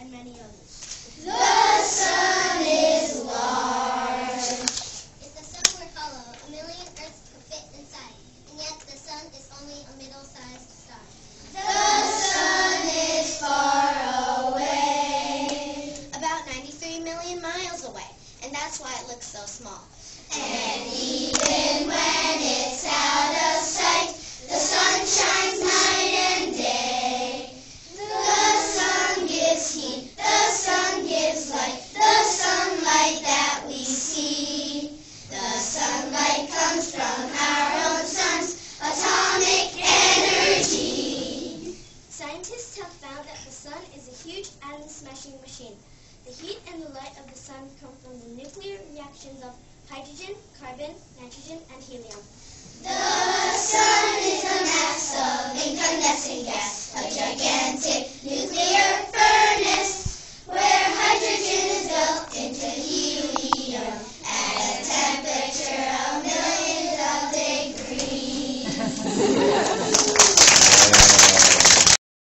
and many others. The sun is large. If the sun were hollow, 1,000,000 Earths could fit inside, and yet the sun is only a middle-sized star. The sun is far away. About 93 million miles away, and that's why it looks so small. And even when it's out of sight, the sun shines night and day. The sun gives heat, the sun gives light, the sunlight that we see. The sunlight comes from our own sun's atomic energy. Scientists have found that the sun is a huge atom-smashing machine. The heat and the light of the sun come from the nuclear reactions of hydrogen, carbon, nitrogen, and helium. The sun is a mass of